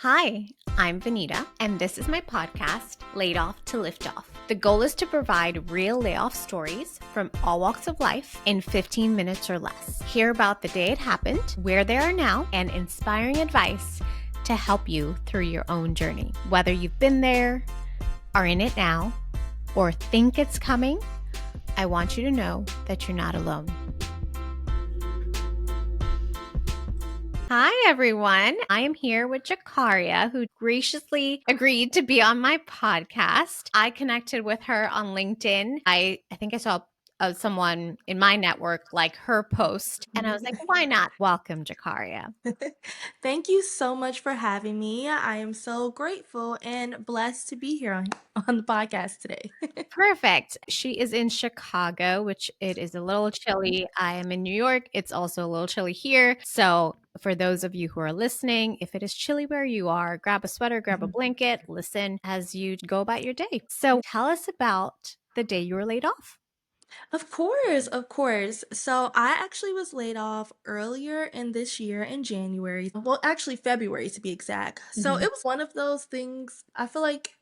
Hi, I'm Vanita, and this is my podcast, Laid Off to Lift Off. The goal is to provide real layoff stories from all walks of life in 15 minutes or less. Hear about the day it happened, where they are now, and inspiring advice to help you through your own journey. Whether you've been there, are in it now, or think it's coming, I want you to know that you're not alone. Hi, everyone. I am here with Jakaria, who graciously agreed to be on my podcast. I connected with her on LinkedIn. I think I saw someone in my network like her post, and I was like, why not? Welcome, Jakaria. Thank you so much for having me. I am so grateful and blessed to be here on the podcast today. Perfect. She is in Chicago, which it is a little chilly. I am in New York. It's also a little chilly here. So, for those of you who are listening, if it is chilly where you are, grab a sweater, grab a blanket, listen as you go about your day. So, tell us about the day you were laid off. Of course, of course. So I actually was laid off earlier in this year in January. Well, actually February to be exact. So Mhm. it was one of those things I feel like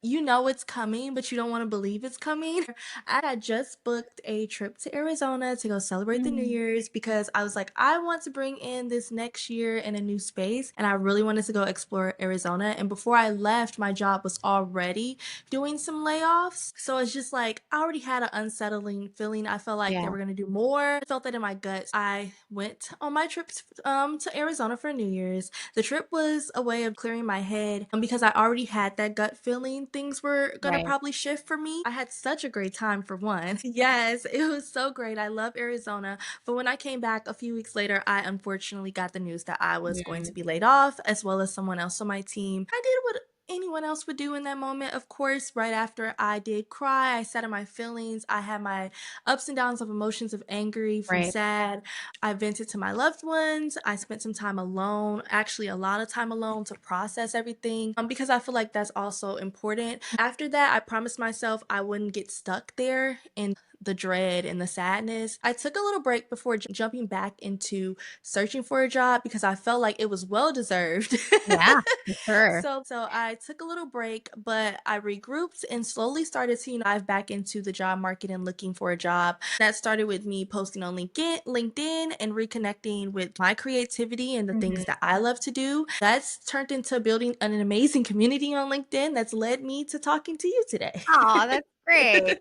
you know it's coming, but you don't want to believe it's coming. I had just booked a trip to Arizona to go celebrate the New Mm. Year's because I was like, I want to bring in this next year in a new space, and I really wanted to go explore Arizona. And before I left, my job was already doing some layoffs. So it's just like I already had an unsettling feeling. I felt like they Yeah, were gonna do more. I felt that in my guts. I went on my trip to Arizona for New Year's. The trip was a way of clearing my head because I already had that gut feeling things were gonna right. probably shift for me. I had such a great time for one. Yes, it was so great. I love Arizona. But when I came back a few weeks later, I unfortunately got the news that I was going to Mm. be laid off, as well as someone else on my team. I did what anyone else would do in that moment. Of course, right after I did cry, I sat in my feelings. I had my ups and downs of emotions of angry from Right. sad. I vented to my loved ones. I spent some time alone, actually a lot of time alone to process everything because I feel like that's also important. After that, I promised myself I wouldn't get stuck there in the dread and the sadness. I took a little break before jumping back into searching for a job because I felt like it was well deserved. Yeah, for sure. So I took a little break, but I regrouped and slowly started to, dive back into the job market and looking for a job. That started with me posting on LinkedIn and reconnecting with my creativity and the things Mhm. that I love to do. That's turned into building an amazing community on LinkedIn that's led me to talking to you today. Oh, that's great.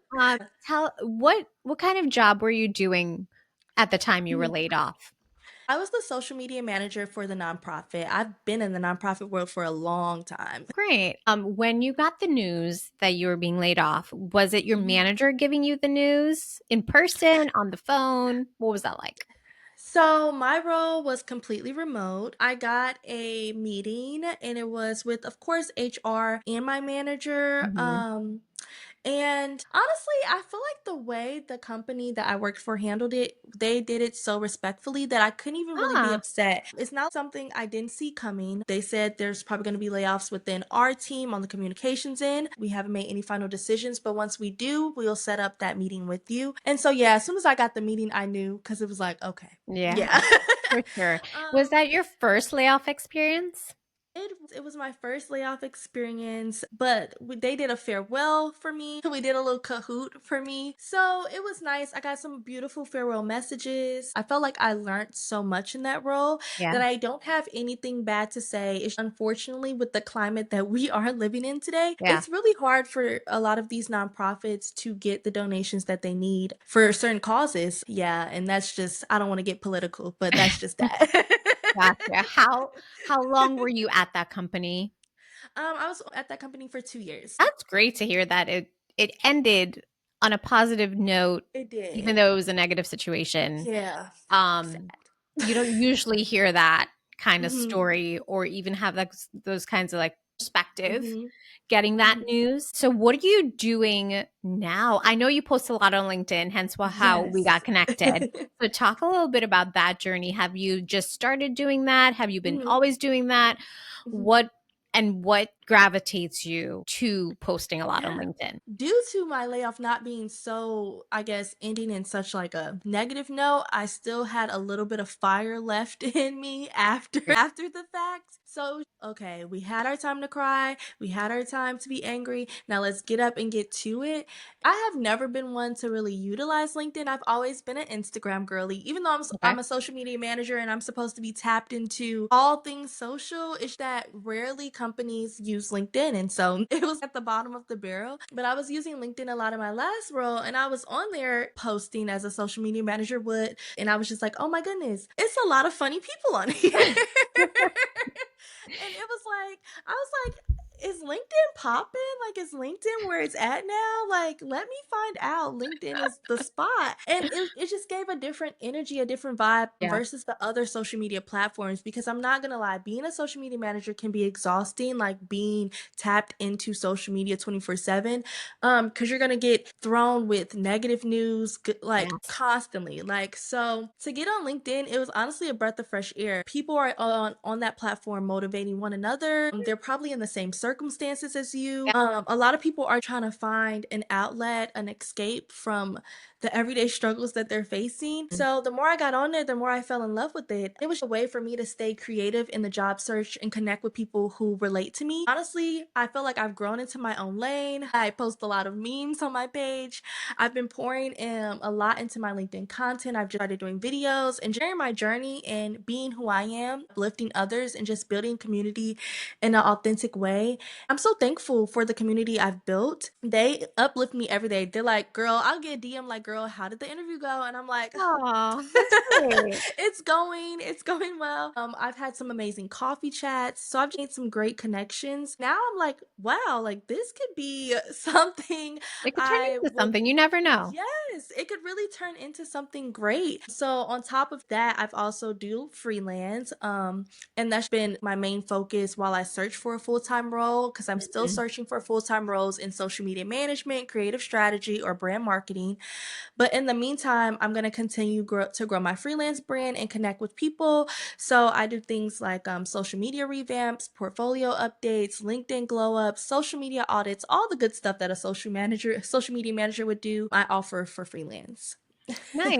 Tell what kind of job were you doing at the time you were Mhm. laid off? I was the social media manager for the nonprofit. I've been in the nonprofit world for a long time. Great. When you got the news that you were being laid off, was it your Mhm. manager giving you the news in person, on the phone? What was that like? So my role was completely remote. I got a meeting and it was with, of course, HR and my manager. Mhm. And honestly, I feel like the way the company that I worked for handled it, they did it so respectfully that I couldn't even really be Ah, upset. It's not something I didn't see coming. They said there's probably going to be layoffs within our team on the communications end. We haven't made any final decisions, but once we do, we'll set up that meeting with you. And so, yeah, as soon as I got the meeting, I knew because it was like, okay, yeah, yeah. for sure. Was um, that your first layoff experience? it was my first layoff experience, but they did a farewell for me. We did a little Kahoot for me. So it was nice. I got some beautiful farewell messages. I felt like I learned so much in that role Yeah, that I don't have anything bad to say. It's unfortunately with the climate that we are living in today, yeah. it's really hard for a lot of these nonprofits to get the donations that they need for certain causes. Yeah, and that's just I don't want to get political, but that's just that. Gotcha. How long were you at that company? I was at that company for 2 years. That's great to hear that it ended on a positive note, It even did. though it was a negative situation. Yeah. Sad. Um, you don't usually hear that kind of Mhm. story or even have those kinds of like perspective Mhm. getting that Mhm. news. So what are you doing now? I know you post a lot on LinkedIn, hence how we Yes. got connected. So talk a little bit about that journey. Have you just started doing that? Have you been Mhm. always doing that? Mhm. What gravitates you to posting a lot on Yeah. LinkedIn? Due to my layoff not being so, I guess, ending in such like a negative note, I still had a little bit of fire left in me after after the fact. So, okay, we had our time to cry, we had our time to be angry. Now let's get up and get to it. I have never been one to really utilize LinkedIn. I've always been an Instagram girly. Even though Okay. I'm a social media manager and I'm supposed to be tapped into all things social, it's that rarely companies use LinkedIn. And so it was at the bottom of the barrel. But I was using LinkedIn a lot in my last role and I was on there posting as a social media manager would. And I was just like, oh my goodness, it's a lot of funny people on here. And it was like, I was like, is LinkedIn popping? Like, is LinkedIn where it's at now? Like, let me find out. LinkedIn is the spot. And it just gave a different energy, a different vibe Yeah. versus the other social media platforms. Because I'm not going to lie, being a social media manager can be exhausting, like being tapped into social media 24/7. Because you're going to get thrown with negative news, like Yes. constantly. Like, so to get on LinkedIn, it was honestly a breath of fresh air. People are on that platform motivating one another. They're probably in the same circumstances as you. Yeah. A lot of people are trying to find an outlet, an escape from the everyday struggles that they're facing. So the more I got on there, the more I fell in love with it. It was a way for me to stay creative in the job search and connect with people who relate to me. Honestly, I feel like I've grown into my own lane. I post a lot of memes on my page. I've been pouring a lot into my LinkedIn content. I've just started doing videos and sharing my journey and being who I am, uplifting others, and just building community in an authentic way. I'm so thankful for the community I've built. They uplift me every day. They're like, girl, I'll get a DM like, girl, how did the interview go? And I'm like, Oh, that's great. it's going well. I've had some amazing coffee chats, so I've made some great connections. Now I'm like, wow, like this could be something It could turn I into would. something. You never know. Yes, it could really turn into something great. So on top of that, I've also do freelance. And that's been my main focus while I search for a full-time role because I'm still Mhm. searching for full-time roles in social media management, creative strategy, or brand marketing. But in the meantime, I'm going to continue to grow my freelance brand and connect with people. So I do things like social media revamps, portfolio updates, LinkedIn glow ups, social media audits, all the good stuff that a social media manager would do. I offer for freelance. Nice.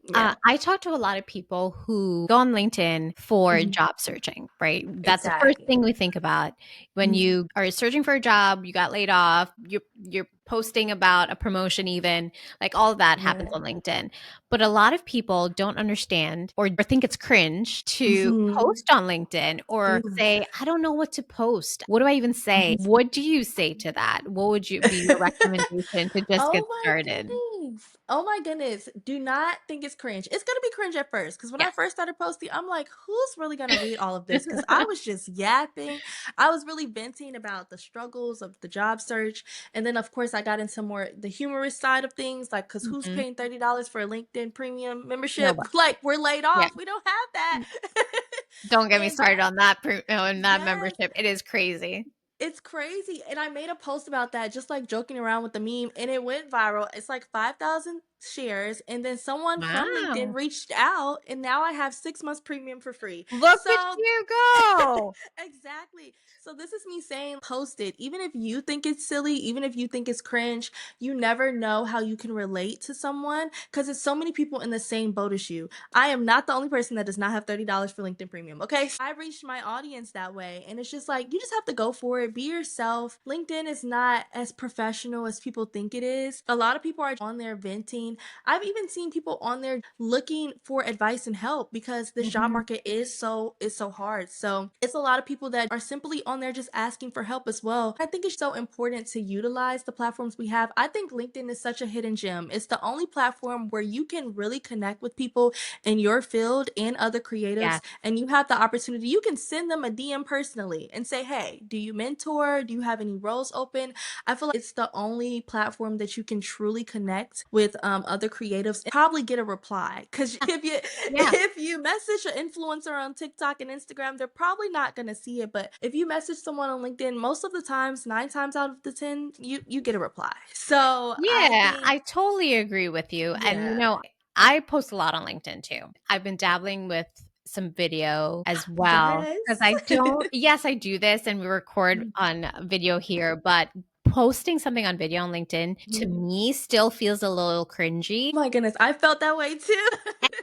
Yeah, I talk to a lot of people who go on LinkedIn for mhm, job searching, right? That's the first exactly. thing we think about when Mhm, you are searching for a job, you got laid off, you're posting about a promotion even, like all of that happens yeah. on LinkedIn. But a lot of people don't understand or think it's cringe to Mhm. post on LinkedIn or Ooh. say, I don't know what to post. What do I even say? What do you say to that? What would you be your recommendation to just get Oh my started? goodness. Oh my goodness. Do not think it's cringe. It's going to be cringe at first because when I Yes. first started posting, I'm like, who's really going to read all of this? Because I was just yapping. I was really venting about the struggles of the job search. And then, of course, I got into more the humorous side of things, like, because who's Mhm. paying $30 for a LinkedIn premium membership? Nobody. Like, we're laid Yeah. off. We don't have that. Don't get me And that, started on that on that yes, membership. It is crazy. it's crazy. And I made a post about that, just like joking around with the meme, and it went viral. It's like 5,000 shares. And then someone from LinkedIn Wow. reached out, and now I have 6 months premium for free. Look at So, you go. exactly. So, this is me saying post it. Even if you think it's silly, even if you think it's cringe, you never know how you can relate to someone because it's so many people in the same boat as you. I am not the only person that does not have $30 for LinkedIn Premium. Okay. I reached my audience that way. And it's just like, you just have to go for it. Be yourself. LinkedIn is not as professional as people think it is. A lot of people are on there venting. I've even seen people on there looking for advice and help because this job Mhm. market is so hard. So it's a lot of people that are simply on there just asking for help as well. I think it's so important to utilize the platforms we have. I think LinkedIn is such a hidden gem. It's the only platform where you can really connect with people in your field and other creatives, Yes. and you have the opportunity. You can send them a DM personally and say, hey, do you mentor? Do you have any roles open? I feel like it's the only platform that you can truly connect with other creatives and probably get a reply. Because if you Yeah. if you message an influencer on TikTok and Instagram, they're probably not gonna see it. But if you message someone on LinkedIn, most of the times, 9 times out of the 10, you get a reply. So I Yeah, think, I totally agree with you. And yeah, I post a lot on LinkedIn too. I've been dabbling with some video as well because yes. I don't yes, I do this and we record on video here, but Posting something on video on LinkedIn to me still feels a little cringy. Oh my goodness, I felt that way too.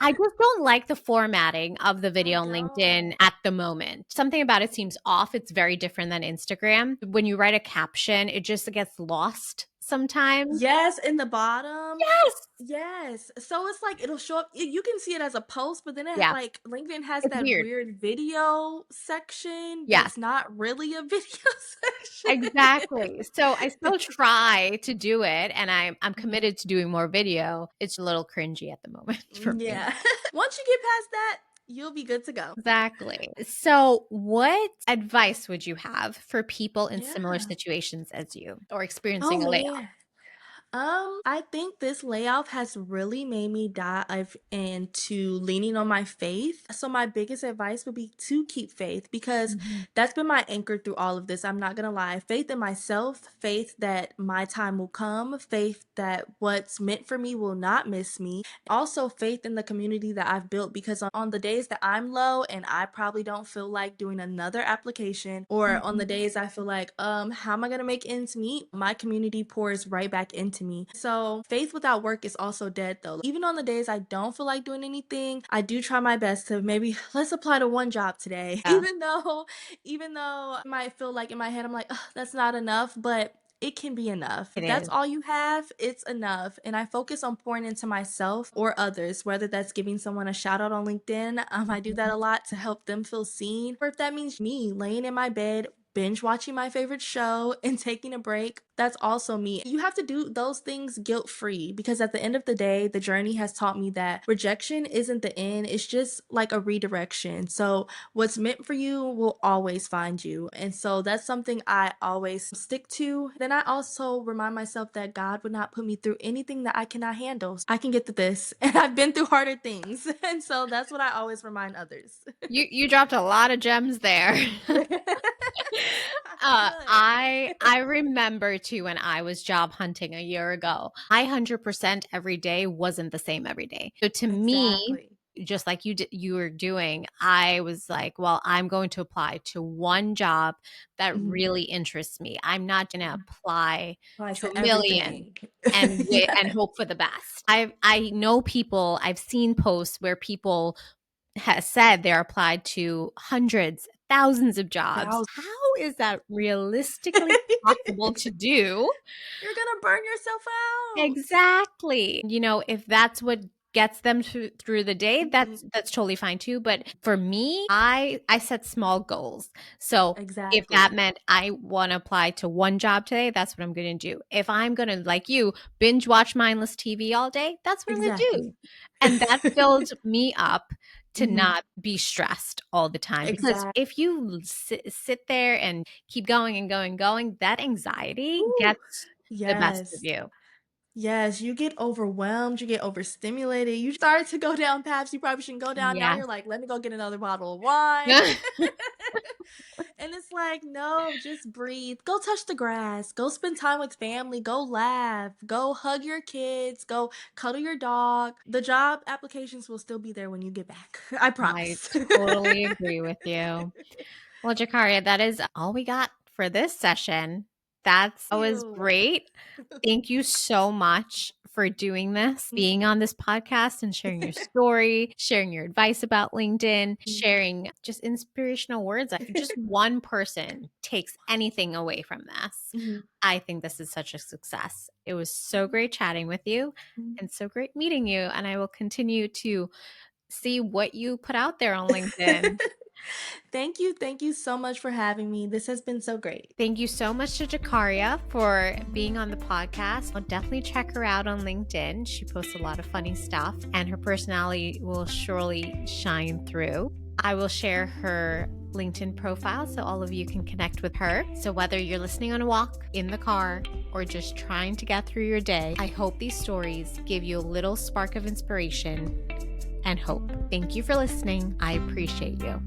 I just don't like the formatting of the I video on LinkedIn don't. at the moment. Something about it seems off. It's very different than Instagram. When you write a caption, it just gets lost sometimes. Yes, in the bottom. Yes. Yes. So it's like it'll show up. You can see it as a post, but then Yeah. like LinkedIn has It's that weird. weird video section Yes. that's not really a video section. Exactly. So I still try to do it, and I'm Mhm. committed to doing more video. It's a little cringy at the moment for me. Yeah. Once you get past that, you'll be good to go. Exactly. So, what advice would you have for people in similar Yeah. situations as you or Oh experiencing a layoff? man. I think this layoff has really made me dive into leaning on my faith. So my biggest advice would be to keep faith because Mhm. that's been my anchor through all of this. I'm not gonna lie. Faith in myself, faith that my time will come, faith that what's meant for me will not miss me. Also faith in the community that I've built because on the days that I'm low and I probably don't feel like doing another application, or on the Mhm. days I feel like, how am I gonna make ends meet? My community pours right back into me. So faith without work is also dead though. Even on the days I don't feel like doing anything, I do try my best to maybe let's apply to one job today. Yeah, Even though I might feel like in my head I'm like, "Ugh, that's not enough, but it can be enough. it If that's is. all you have, it's enough. And I focus on pouring into myself or others, whether that's giving someone a shout out on LinkedIn. I do that a lot to help them feel seen. Or if that means me laying in my bed, binge watching my favorite show and taking a break, that's also me. You have to do those things guilt free because at the end of the day, the journey has taught me that rejection isn't the end, it's just like a redirection. So what's meant for you will always find you. And so that's something I always stick to. Then I also remind myself that God would not put me through anything that I cannot handle. I can get through this, and I've been through harder things. And so that's what I always remind others. You dropped a lot of gems there. I Good. I remember too when I was job hunting a year ago. I 100% every day wasn't the same every day. So to me, Exactly. just like you were doing, I was like, well, I'm going to apply to one job that Mhm. really interests me. I'm not going to apply Apply to a to million everything. and Yes. hope for the best. I know people, I've seen posts where people has said they're applied to hundreds, thousands of jobs. Thou How is that realistically possible to do? You're gonna burn yourself out. Exactly. If that's what gets them through the day, Mhm. that's totally fine too. But for me, I set small goals. So if that Exactly. meant I want to apply to one job today, that's what I'm going to do. If I'm going to, like you, binge watch mindless TV all day, that's what I'm going to do. Exactly. And that builds me up to Mhm. not be stressed all the time. Because Exact if you sit there and keep going and going, that anxiety Ooh, gets the best of yes. you. Yes, you get overwhelmed, you get overstimulated, you start to go down paths you probably shouldn't go down. Now Yes. you're like, "Let me go get another bottle of wine." And it's like, "No, just breathe. Go touch the grass. Go spend time with family. Go laugh. Go hug your kids. Go cuddle your dog." The job applications will still be there when you get back. I I promise. totally agree with you. Well, Jakaria, that is all we got for this session. That was You. great. Thank you so much for doing this, being on this podcast and sharing your story, sharing your advice about LinkedIn, sharing just inspirational words. If just one person takes anything away from this, Mhm. I think this is such a success. It was so great chatting with you Mhm. and so great meeting you. And I will continue to see what you put out there on LinkedIn. Thank you so much for having me. This has been so great. Thank you so much to Jakaria for being on the podcast. I'll definitely check her out on LinkedIn. She posts a lot of funny stuff, and her personality will surely shine through. I will share her LinkedIn profile so all of you can connect with her. So, whether you're listening on a walk, in the car, or just trying to get through your day, I hope these stories give you a little spark of inspiration and hope. Thank you for listening. I appreciate you.